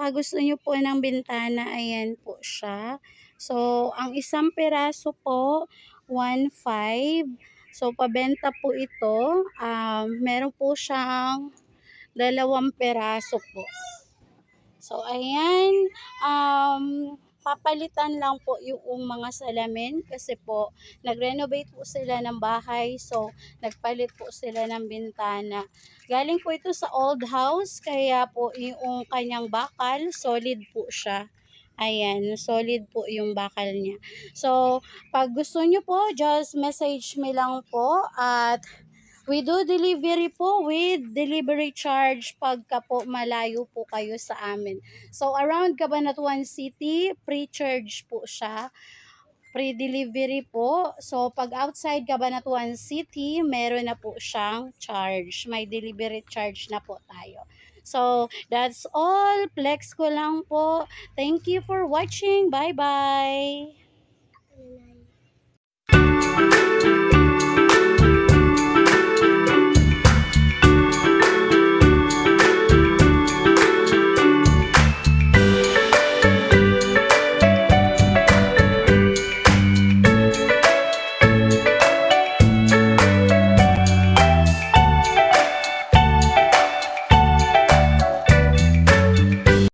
baka gusto niyo po ng bintana, ayan po siya. So, ang isang piraso po, 1.5. So, pabenta po ito. Meron po siyang 2 piraso po. So, ayan, papalitan lang po yung mga salamin kasi po nag-renovate po sila ng bahay. So, nagpalit po sila ng bintana. Galing po ito sa old house, kaya po yung kanyang bakal, solid po siya. Ayan, solid po yung bakal niya. So, pag gusto nyo po, just message me lang po at we do delivery po with delivery charge pagka po malayo po kayo sa amin. So, around Cabanatuan City, pre-charge po siya. Pre-delivery po. So, pag outside Cabanatuan City, meron na po siyang charge. May delivery charge na po tayo. So, that's all. Flex ko lang po. Thank you for watching. Bye-bye!